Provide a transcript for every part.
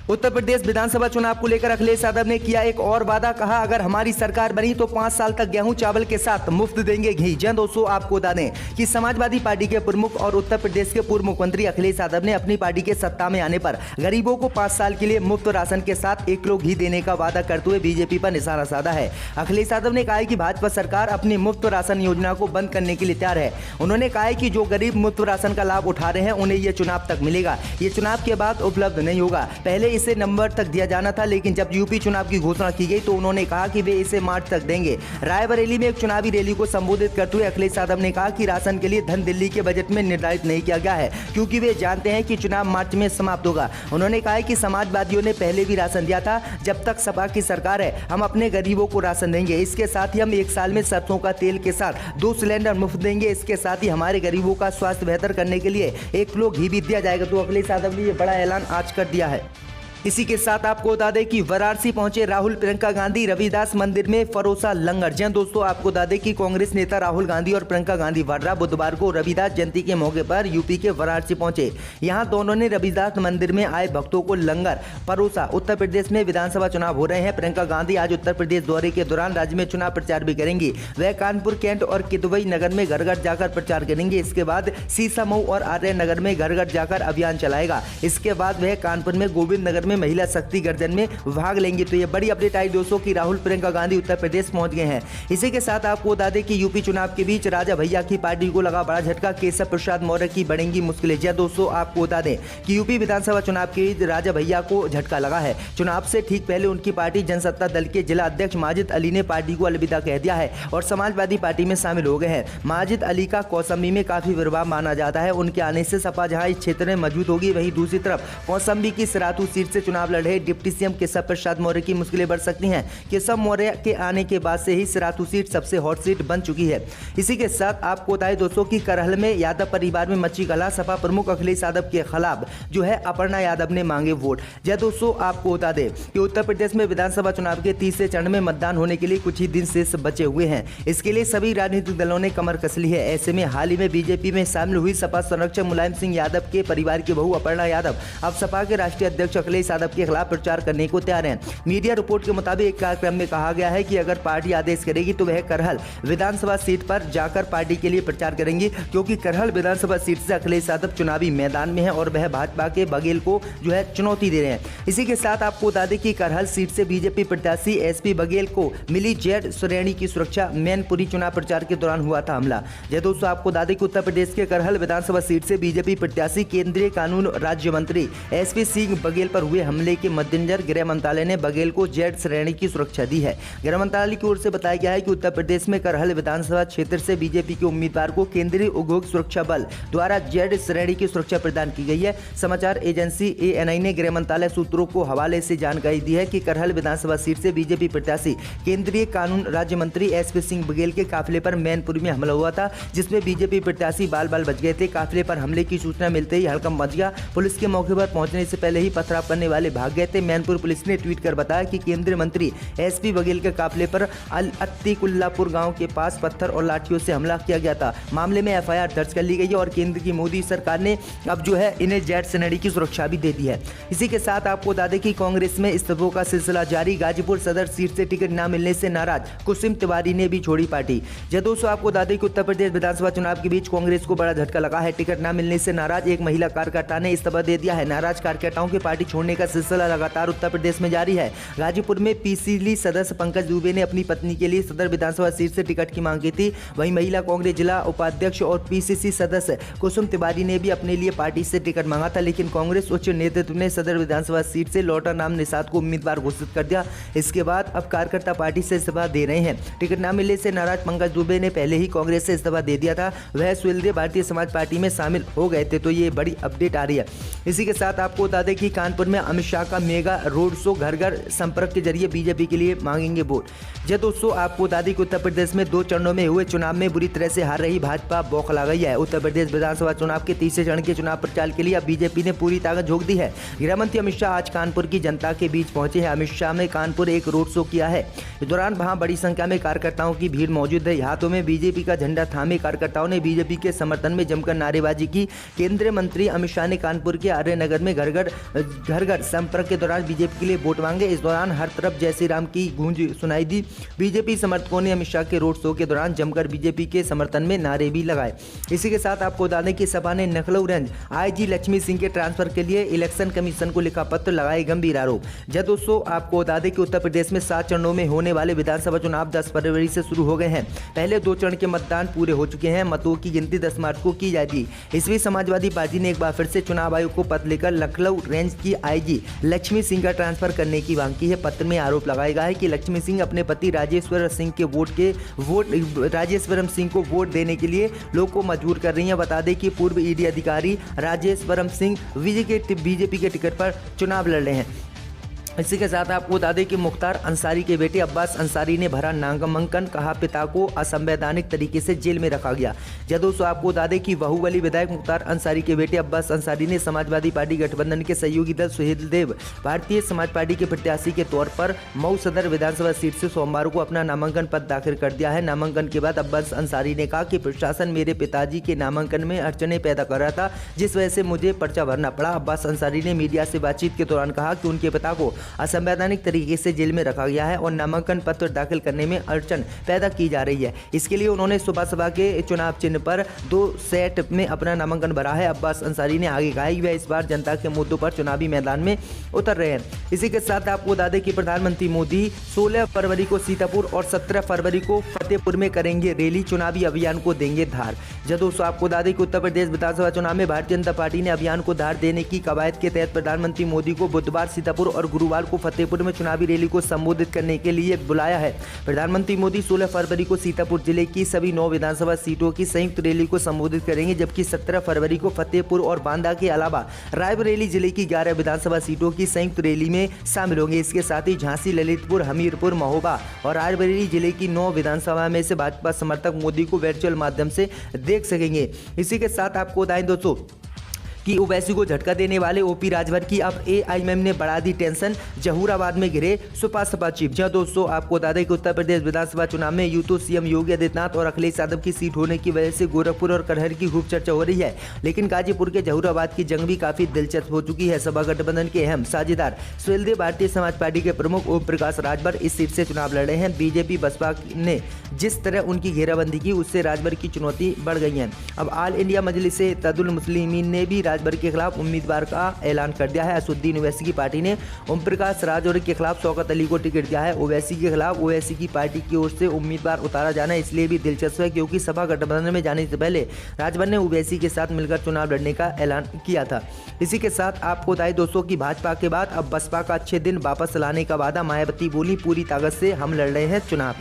उत्तर प्रदेश विधानसभा चुनाव को लेकर अखिलेश यादव ने किया एक और वादा। कहा, अगर हमारी सरकार बनी तो 5 साल तक गेहूं चावल के साथ मुफ्त देंगे घी। जी दोस्तों, आपको बता दें कि समाजवादी पार्टी के प्रमुख और उत्तर प्रदेश के पूर्व मुख्यमंत्री अखिलेश यादव ने अपनी पार्टी के सत्ता में आने पर गरीबों को 5 साल के लिए मुफ्त राशन के साथ 1 किलो घी देने का वादा करते हुए बीजेपी पर निशाना साधा है। अखिलेश यादव ने कहा है कि भाजपा सरकार अपनी मुफ्त राशन योजना को बंद करने के लिए तैयार है। उन्होंने कहा है कि जो गरीब मुफ्त राशन का लाभ उठा रहे हैं उन्हें यह चुनाव तक मिलेगा, ये चुनाव के बाद उपलब्ध नहीं होगा। पहले इसे नवंबर तक दिया जाना था, लेकिन जब यूपी चुनाव की घोषणा की गई तो उन्होंने कहा कि वे इसे मार्च तक देंगे। रायबरेली में एक चुनावी रैली को संबोधित करते हुए अखिलेश यादव ने कहा कि राशन के लिए धन दिल्ली के बजट में निर्धारित नहीं किया गया है, क्योंकि वे जानते हैं कि चुनाव मार्च में समाप्त होगा। उन्होंने कहा कि समाजवादियों ने पहले भी राशन दिया था, जब तक सपा की सरकार है हम अपने गरीबों को राशन देंगे। इसके साथ ही हम 1 साल में सरसों का तेल के साथ 2 सिलेंडर मुफ्त देंगे। इसके साथ ही हमारे गरीबों का स्वास्थ्य बेहतर करने के लिए 1 किलो घी भी दिया जाएगा। तो अखिलेश यादव ने यह बड़ा ऐलान आज कर दिया है। इसी के साथ आपको बता दें कि वाराणसी पहुंचे राहुल, प्रियंका गांधी रविदास मंदिर में फरोसा लंगर। जी दोस्तों, आपको बता दें कि कांग्रेस नेता राहुल गांधी और प्रियंका गांधी वाड्रा बुधवार को रविदास जयंती के मौके पर यूपी के वाराणसी पहुंचे। यहां दोनों ने रविदास मंदिर में आए भक्तों को लंगर परोसा। उत्तर प्रदेश में विधानसभा चुनाव हो रहे हैं। प्रियंका गांधी आज उत्तर प्रदेश दौरे के दौरान राज्य में चुनाव प्रचार भी करेंगी। वह कानपुर, कैंट और किदवई नगर में घर घर जाकर प्रचार करेंगे। इसके बाद सीसामऊ और आर्य नगर में घर घर जाकर अभियान चलाएगा। इसके बाद वह कानपुर में गोविंद नगर में महिला शक्ति गर्जन में भाग लेंगे। तो ये बड़ी अपडेट आई दोस्तों कि राहुल, प्रियंका गांधी उत्तर प्रदेश पहुंच गए हैं। इसी के साथ आपको बता दें कि यूपी चुनाव के बीच राजा भैया की पार्टी को लगा बड़ा झटका। केशव प्रसाद मौर्य की बढ़ेंगी मुश्किलें। जी दोस्तों, आपको बता दें कि यूपी विधानसभा चुनाव के बीच राजा भैया को झटका लगा है। चुनाव से ठीक पहले उनकी पार्टी जनसत्ता दल के जिला अध्यक्ष माजिद अली ने पार्टी को अलविदा कह दिया है और समाजवादी पार्टी में शामिल हो गए हैं। माजिद अली का कौशाम्बी में काफी प्रभाव माना जाता है। उनके आने से सपा जहां इस क्षेत्र में मौजूद होगी, वहीं दूसरी तरफ कौशाम्बी की सिराथू सीट से चुनाव लड़ रहे डिप्टी सीएम केशव प्रसाद मौर्य की मुश्किलें बढ़ सकती हैं। केशव मौर्य के आने के बाद से ही सिराथू सीट सबसे हॉट सीट बन चुकी है। इसी के साथ आपको बताएं दोस्तों कि करहल में यादव परिवार में मची कलह। सपा प्रमुख अखिलेश यादव के खिलाफ जो है अपर्णा यादव ने मांगे वोट। जय दोस्तों, आपको बता दें कि उत्तर प्रदेश में विधानसभा चुनाव के तीसरे चरण में मतदान होने के लिए कुछ ही दिन शेष बचे हुए हैं। इसके लिए सभी राजनीतिक दलों ने कमर कस ली है। ऐसे में हाल ही में बीजेपी में शामिल हुई सपा संरक्षक मुलायम सिंह यादव के परिवार की बहू अपर्णा यादव अब सपा के राष्ट्रीय अध्यक्ष अखिलेश यादव के खिलाफ प्रचार करने को तैयार हैं। मीडिया रिपोर्ट के मुताबिक एक कार्यक्रम में कहा गया है कि अगर पार्टी आदेश करेगी तो वह करहल विधानसभा सीट पर जाकर पार्टी के लिए प्रचार करेंगी, क्योंकि करहल विधानसभा सीट से अखिलेश यादव चुनावी मैदान में है और वह भाजपा के बघेल को जो है चुनौती दे रहे हैं। इसी के साथ आपको बता दें कि करहल सीट से बीजेपी प्रत्याशी एसपी बघेल को मिली जेड श्रेणी की सुरक्षा। मैनपुरी चुनाव प्रचार के दौरान हुआ था हमला। जय दोस्तों, आपको बता दें कि उत्तर प्रदेश के करहल विधानसभा सीट से बीजेपी प्रत्याशी केंद्रीय कानून राज्य मंत्री एसपी सिंह बघेल पर हुए हमले के मद्देनजर गृह मंत्रालय ने बघेल को जेड श्रेणी की सुरक्षा दी है। गृह मंत्रालय की ओर से बताया गया है कि उत्तर प्रदेश में करहल विधानसभा क्षेत्र से बीजेपी के उम्मीदवार को केंद्रीय उद्योग सुरक्षा बल द्वारा जेड श्रेणी की सुरक्षा प्रदान की गई है। समाचार एजेंसी एएनआई ने गृह मंत्रालय सूत्रों को हवाले से जानकारी दी है कि करहल विधानसभा सीट से बीजेपी प्रत्याशी केंद्रीय कानून राज्य मंत्री एसपी सिंह बघेल के काफिले पर मैनपुरी में हमला हुआ था, जिसमें बीजेपी प्रत्याशी बाल बाल बच गए थे। काफिले पर हमले की सूचना मिलते ही हड़कंप मच गया। पुलिस के मौके पर पहुंचने से पहले ही पथराव करने वाले भाग गए थे। मैनपुर पुलिस ने ट्वीट कर बताया कि केंद्रीय मंत्री एसपी बघेल के काफिले पर अत्तिकुल्लापुर गांव के पास पत्थर और लाठियों से हमला किया गया था। मामले में एफआईआर दर्ज कर ली गई है और केंद्र की मोदी सरकार ने अब जो है इन्हें जेड श्रेणी की सुरक्षा भी दे दी है। इसी के साथ आपको बता दें कि कांग्रेस में इस्तीफों का सिलसिला जारी। गाजीपुर सदर सीट से टिकट न मिलने से नाराज कुसुम तिवारी ने भी छोड़ी पार्टी। जय दोस्तों, आपको बता दें कि उत्तर प्रदेश विधानसभा चुनाव के बीच कांग्रेस को बड़ा झटका लगा है। टिकट न मिलने से नाराज एक महिला कार्यकर्ता ने इस्तीफा दे दिया है। नाराज कार्यकर्ताओं के पार्टी छोड़ने का सिलसिला लगातार उत्तर प्रदेश में जारी है। गाजीपुर में पीसीली सदस्य पंकज दुबे ने अपनी पत्नी के लिए सदर विधानसभा सीट से टिकट की मांग की थी। वहीं महिला कांग्रेस जिला उपाध्यक्ष और पीसीसी सदस्य कुसुम तिवारी ने भी अपने लिए पार्टी से टिकट मांगा था, लेकिन कांग्रेस उच्च नेतृत्व ने सदर विधानसभा सीट से लौटा नाम निषाद को उम्मीदवार घोषित कर दिया। इसके बाद अब कार्यकर्ता पार्टी से इस्तीफा दे रहे हैं। टिकट न मिलने से नाराज पंकज दुबे ने पहले ही कांग्रेस से इस्तीफा दे दिया था। वह सुहेलदेव भारतीय समाज पार्टी में शामिल हो गए थे। तो ये बड़ी अपडेट आ रही है। इसी के साथ आपको बता दें कि कानपुर में अमित शाह का मेगा रोड शो, घर घर संपर्क के जरिए बीजेपी के लिए मांगेंगे वोट। जय दोस्तों, आपको बता दें कि उत्तर प्रदेश में 2 चरणों में हुए चुनाव में बुरी तरह से हार रही भाजपा बौखला गई है। उत्तर प्रदेश विधानसभा चुनाव के तीसरे चरण के चुनाव प्रचार के लिए अब बीजेपी ने पूरी ताकत झोंक दी है। गृहमंत्री अमित शाह आज कानपुर की जनता के बीच पहुंचे हैं। अमित शाह ने कानपुर एक रोड शो किया है। इस दौरान वहां बड़ी संख्या में कार्यकर्ताओं की भीड़ मौजूद है। हाथों में बीजेपी का झंडा थामे कार्यकर्ताओं ने बीजेपी के समर्थन में जमकर नारेबाजी की। केंद्रीय मंत्री अमित शाह ने कानपुर के आर्य नगर में घर घर लेकर संपर्क के दौरान बीजेपी के लिए वोट मांगे। इस दौरान हर तरफ जय श्री राम की गूंज सुनाई दी। बीजेपी समर्थकों ने अमित शाह के रोड शो के दौरान जमकर बीजेपी के समर्थन में नारे भी लगाए। इसी के साथ आपको बता दें कि सपा ने लखनऊ रेंज आईजी लक्ष्मी सिंह के ट्रांसफर के लिए इलेक्शन कमीशन को लिखा पत्र, लगाए गंभीर आरोप। दोस्तों आपको बता दें कि उत्तर प्रदेश में 7 चरणों में होने वाले विधानसभा चुनाव 10 फरवरी से शुरू हो गए हैं। पहले 2 चरण के मतदान पूरे हो चुके हैं। मतों की गिनती 10 मार्च को की जाएगी। इस बीच समाजवादी पार्टी ने एक बार फिर से चुनाव आयोग को पत्र लेकर लखनऊ रेंज की आईजी लक्ष्मी सिंह का ट्रांसफर करने की मांग की है। पत्र में आरोप लगाया गया है कि लक्ष्मी सिंह अपने पति राजेश्वर सिंह को वोट देने के लिए लोग को मजबूर कर रही हैं। बता दें कि पूर्व ईडी अधिकारी राजेश्वरम सिंह बीजेपी के टिकट पर चुनाव लड़ रहे हैं। इसी के साथ आपको बता दें कि मुख्तार अंसारी के बेटे अब्बास अंसारी ने भरा नामांकन, कहा पिता को असंवैधानिक तरीके से जेल में रखा गया। दोस्तों आपको बता दें कि बाहुबली विधायक मुख्तार अंसारी के बेटे अब्बास अंसारी ने समाजवादी पार्टी गठबंधन के सहयोगी दल सुहेलदेव भारतीय समाज पार्टी के प्रत्याशी के तौर पर मऊ सदर विधानसभा सीट से सोमवार को अपना नामांकन पत्र दाखिल कर दिया है। नामांकन के बाद अब्बास अंसारी ने कहा कि प्रशासन मेरे पिताजी के नामांकन में अड़चने पैदा कर रहा था, जिस वजह से मुझे पर्चा भरना पड़ा। अब्बास अंसारी ने मीडिया से बातचीत के दौरान कहा कि उनके पिता को असंवैधानिक तरीके से जेल में रखा गया है और नामांकन पत्र दाखिल करने में अड़चन पैदा की जा रही है। इसके लिए उन्होंने सुबह सभा के चुनाव चिन्ह पर 2 सेट में अपना नामांकन भरा है। अब्बास अंसारी ने आगे कहा कि वह इस बार जनता के मुद्दों पर चुनावी मैदान में उतर रहे हैं। इसी के साथ आपको बता दें कि प्रधानमंत्री मोदी 16 फरवरी को सीतापुर और 17 फरवरी को फतेहपुर में करेंगे रैली, चुनावी अभियान को देंगे धार। दोस्तों आपको बता दें कि उत्तर प्रदेश विधानसभा चुनाव में भारतीय जनता पार्टी ने अभियान को धार देने की कवायद के तहत प्रधानमंत्री मोदी को बुधवार सीतापुर और गुरुवार को फतेहपुर में चुनावी रैली को संबोधित करने के लिए बुलाया है। प्रधानमंत्री मोदी 16 फरवरी को सीतापुर जिले की सभी 9 विधानसभा सीटों की संयुक्त रैली को संबोधित करेंगे, जबकि 17 फरवरी को फतेहपुर और बांदा के अलावा रायबरेली जिले की 11 विधानसभा सीटों की संयुक्त रैली में शामिल होंगे। इसके साथ ही झांसी, ललितपुर, हमीरपुर, महोबा और रायबरेली जिले की 9 विधानसभा में से भाजपा समर्थक मोदी को वर्चुअल माध्यम से देख सकेंगे। इसी के साथ आपको बताएं दोस्तों कि ओवैसी को झटका देने वाले ओपी राजभर की अब एआईएमआईएम ने बढ़ा दी टेंशन, जहूराबाद में घिरे सपा चीफ। जहां दोस्तों आपको बता दें कि उत्तर प्रदेश विधानसभा चुनाव में यूं तो सीएम योगी आदित्यनाथ और अखिलेश यादव की सीट होने की वजह से गोरखपुर और कटहर की खूब चर्चा हो रही है, लेकिन गाजीपुर के जहूराबाद की जंग भी काफी दिलचस्प हो चुकी है। सपा गठबंधन के अहम साझेदार सुहेलदेव भारतीय समाज पार्टी के प्रमुख ओम प्रकाश राजभर इस सीट से चुनाव लड़ रहे हैं। बीजेपी बसपा ने जिस तरह उनकी घेराबंदी की, उससे राजभर की चुनौती बढ़ गई है। अब ऑल इंडिया मजलिस इत्तेहादुल मुस्लिमीन ने भी राजभर के खिलाफ उम्मीदवार का ऐलान कर दिया है। असदुद्दीन ओवैसी की पार्टी ने ओम प्रकाश राजभर के खिलाफ शौकत अली को टिकट दिया है। ओवैसी के खिलाफ ओवैसी की पार्टी की ओर से उम्मीदवार उतारा जाना इसलिए भी दिलचस्प है क्योंकि सपा गठबंधन में जाने से पहले राजभर ने ओवैसी के साथ मिलकर चुनाव लड़ने का ऐलान किया था। इसी के साथ आपको बताएं दोस्तों कि भाजपा के बाद अब बसपा का अच्छे दिन वापस लाने का वादा, मायावती बोली पूरी ताकत से हम लड़ रहे हैं चुनाव।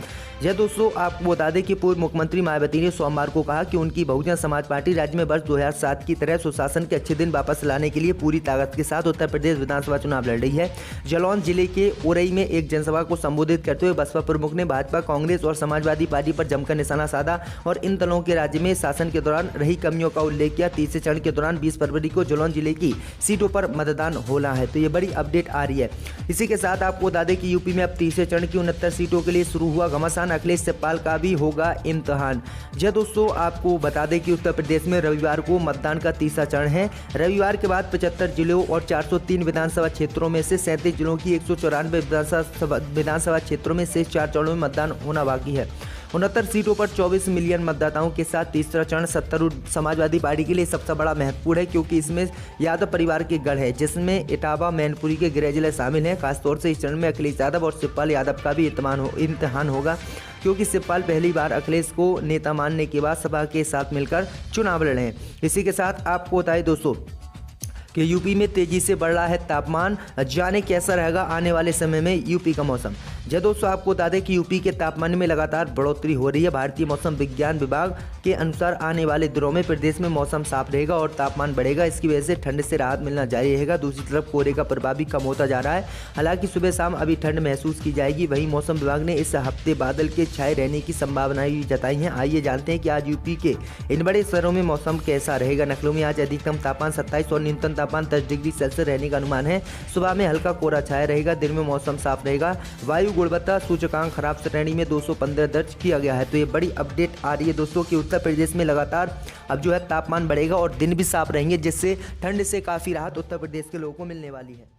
दोस्तों आपको बता दें कि पूर्व मुख्यमंत्री मायावती ने सोमवार को कहा कि उनकी बहुजन समाज पार्टी राज्य में वर्ष 2007 की तरह सुशासन के अच्छे दिन वापस लाने के लिए पूरी ताकत के साथ उत्तर प्रदेश विधानसभा चुनाव लड़ रही है। जालौन जिले के ओरई में एक जनसभा को संबोधित करते हुए बसपा प्रमुख ने भाजपा, कांग्रेस और समाजवादी पार्टी पर जमकर निशाना साधा और इन दलों के राज्य में शासन के दौरान रही कमियों का उल्लेख किया। तीसरे चरण के दौरान 20 फरवरी को जालौन जिले की सीटों पर मतदान होना है, तो ये बड़ी अपडेट आ रही है। इसी के साथ आपको बता दें कि यूपी में अब तीसरे चरण की 69 सीटों के लिए शुरू हुआ घमासान, अखिलेश सप्पाल का भी होगा इम्तिहान। दोस्तों आपको बता दें कि उत्तर प्रदेश में रविवार को मतदान का तीसरा चरण है। रविवार के बाद 75 जिलों और 403 विधानसभा क्षेत्रों में से 37 जिलों की 194 विधानसभा क्षेत्रों में से 4 चरणों में मतदान होना बाकी है। 69 सीटों पर 24 मिलियन मतदाताओं के साथ तीसरा चरण सत्तारूढ़ समाजवादी पार्टी के लिए सबसे बड़ा महत्वपूर्ण है क्योंकि इसमें यादव परिवार के गढ़ है, जिसमें इटावा, मैनपुरी के गृह जिले शामिल हैं। खासतौर से इस चरण में अखिलेश यादव और शिवपाल यादव का भी इम्तिहान होगा क्योंकि शिवपाल पहली बार अखिलेश को नेता मानने के बाद सपा के साथ मिलकर चुनाव लड़े हैं। इसी के साथ आपको बताएं दोस्तों कि यूपी में तेजी से बढ़ रहा है तापमान, जाने कैसा रहेगा आने वाले समय में यूपी का मौसम। दोस्तों आपको बता दें कि यूपी के तापमान में लगातार बढ़ोतरी हो रही है। भारतीय मौसम विज्ञान विभाग के अनुसार आने वाले दिनों में प्रदेश में मौसम साफ रहेगा और तापमान बढ़ेगा। इसकी वजह से ठंड से राहत मिलना जारी रहेगा। दूसरी तरफ कोहरे का प्रभाव भी कम होता जा रहा है। हालांकि सुबह शाम अभी ठंड महसूस की जाएगी। वहीं मौसम विभाग ने इस हफ्ते बादल के छाए रहने की संभावनाएं भी जताई हैं। आइए जानते हैं कि आज यूपी के इन बड़े शहरों में मौसम कैसा रहेगा। लखनऊ में आज अधिकतम तापमान 27 और न्यूनतम तापमान 10 डिग्री सेल्सियस रहने का अनुमान है। सुबह में हल्का कोहरा छाया रहेगा, दिन में मौसम साफ रहेगा। वायु गुणवत्ता सूचकांक खराब श्रेणी में 215 दर्ज किया गया है। तो ये बड़ी अपडेट आ रही है दोस्तों कि उत्तर प्रदेश में लगातार अब जो है तापमान बढ़ेगा और दिन भी साफ रहेंगे, जिससे ठंड से काफ़ी राहत उत्तर प्रदेश के लोगों को मिलने वाली है।